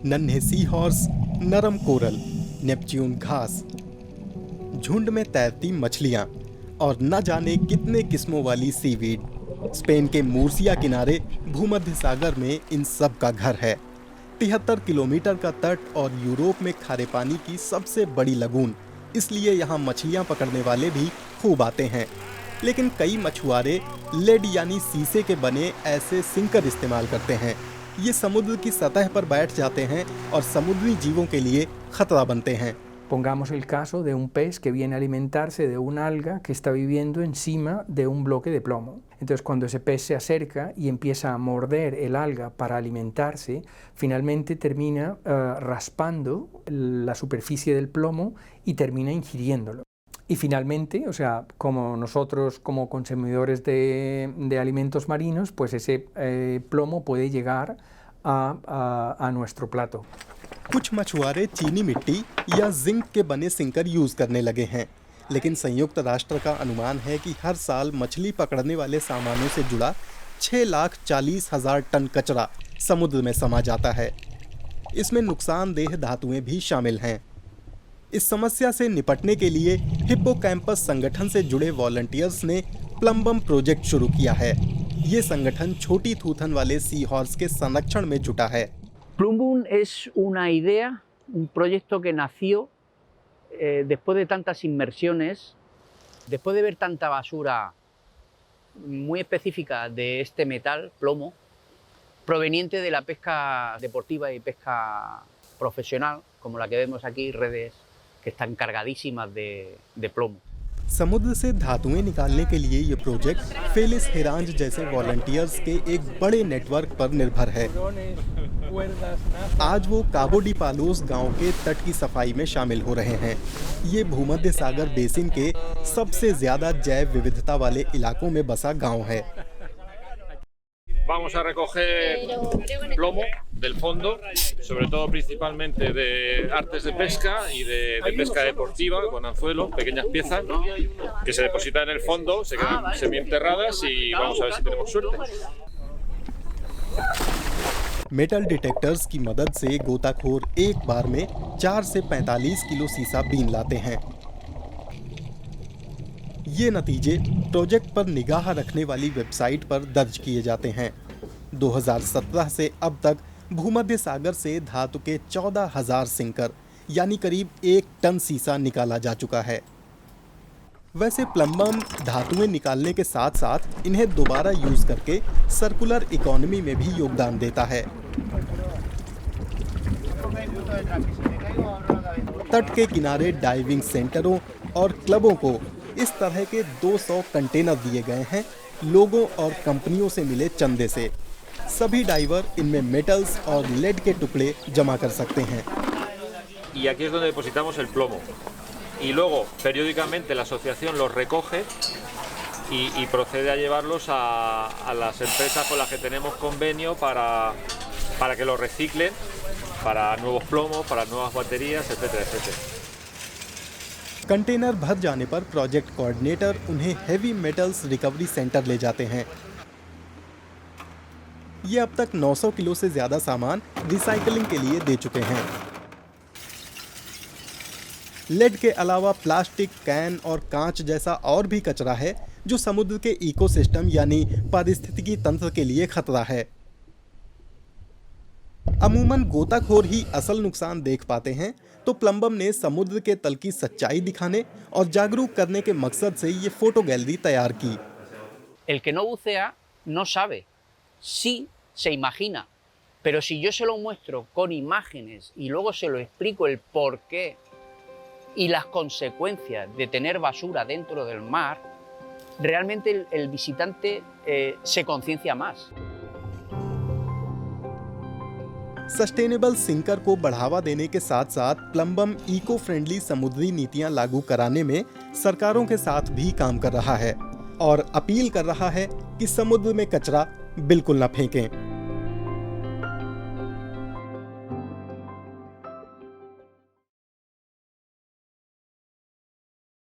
नन्हे sea horse, नरम coral, Neptune घास, झुंड में तैरती मछलियां और न जाने कितने किस्मों वाली सीवीड। स्पेन के मूर्सिया किनारे भूमध्य सागर में इन सब का घर है। 73 किलोमीटर का तट और यूरोप में खारे पानी की सबसे बड़ी लगून, इसलिए यहाँ मछलियाँ पकड़ने वाले भी खूब आते हैं। लेकिन कई मछुआरे लेड यानी शीशे के बने ऐसे सिंकर इस्तेमाल करते हैं। ये समुद्र की सतह पर बैठ जाते हैं और समुद्री जीवों के लिए खतरा बनते हैं। Pongamos el caso de un pez que viene a alimentarse de una alga que está viviendo encima de un bloque de plomo. Entonces, cuando ese pez se acerca y empieza a morder el alga para alimentarse, finalmente termina raspando la superficie del plomo y termina ingiriéndolo. Y finalmente, o sea, como nosotros como consumidores de alimentos marinos, pues ese plomo puede llegar a nuestro plato. कुछ मछुआरे चीनी मिट्टी या zinc के बने sinker use करने लगे हैं, लेकिन संयुक्त राष्ट्र का अनुमान है कि हर साल मछली पकड़ने वाले सामानों से जुड़ा 6,40,000 टन कचरा समुद्र में समा जाता है। इसमें नुकसानदेह धातुएं भी शामिल हैं। इस समस्या से निपटने के लिए हिप्पोकैम्पस संगठन से जुड़े वॉलंटियर्स ने प्लम्बम प्रोजेक्ट शुरू किया है। ये संगठन छोटी थूथन वाले सी हॉर्स के संरक्षण में जुटा है। Plumbum es una idea, un proyecto que nació después de tantas inmersiones, después de ver tanta basura muy específica de este metal, plomo, proveniente de la pesca deportiva y pesca profesional, como la que vemos aquí, redes que están cargadísimas de plomo. समुद्र से धातुएं निकालने के लिए ये project Felis हेरांज जैसे volunteers के एक बड़े नेटवर्क पर निर्भर है। आज वो काबो डी पालोस गांव के तट की सफाई में शामिल हो रहे हैं। ये भूमध्य सागर बेसिन के सबसे ज्यादा जैव विविधता वाले इलाकों में बसा गांव है। Vamos a recoger plomo del fondo, sobre todo principalmente de artes de pesca y de pesca deportiva con anzuelo, pequeñas piezas que se depositan en el fondo, se quedan semienterradas y vamos a ver si tenemos suerte. Metal detectors की मदद से गोताखोर एक बार में 4 से 45 kilo सीसा been लाते हैं। ये नतीजे प्रोजेक्ट पर निगाह रखने वाली वेबसाइट पर दर्ज किए जाते हैं। 2017 से अब तक भूमध्य सागर से धातु के 14,000 सिंकर यानी करीब 1 टन सीसा निकाला जा चुका है। वैसे प्लम्बम धातुएं निकालने के साथ साथ इन्हें दोबारा यूज करके सर्कुलर इकोनॉमी में भी योगदान देता है। तट के किनारे डाइविंग सेंटरों और क्लबों को इस तरह के 200 कंटेनर दिए गए हैं लोगों और कंपनियों से मिले चंदे से। सभी डाइवर इनमें मेटल्स और लेड के टुकड़े जमा कर सकते हैं। Y aquí es donde depositamos el plomo. Y luego, periódicamente, la asociación los recoge y procede a llevarlos a las empresas con las que tenemos convenio para que los reciclen para nuevos plomos, para nuevas baterías, etcétera, etcétera. Container भर जाने पर project coordinator उन्हें heavy metals recovery centre ले जाते हैं। ये अब तक 900 किलो से ज्यादा सामान रिसाइकलिंग के लिए दे चुके हैं। लेड के अलावा प्लास्टिक, कैन और कांच जैसा और भी कचरा है जो समुद्र के इकोसिस्टम यानी पारिस्थितिकी तंत्र के लिए खतरा है। अमूमन गोताखोर ही असल नुकसान देख पाते हैं, तो प्लम्बम ने समुद्र के तल की सच्चाई दिखाने और जागरूक करने के मकसद से ये फोटो गैलरी तैयार की। El que no bucea no sabe, sí se imagina, pero si yo se lo muestro con imágenes y luego se lo explico el porqué y las consecuencias de tener basura dentro del mar, realmente el visitante se conciencia más. Sustainable sinker को बढ़ावा देने के साथ साथ plumbum eco friendly समुद्री नीतियां लागू कराने में सरकारों के साथ भी काम कर रहा है और अपील कर रहा है कि समुद्र में कचरा बिल्कुल न फेंकें।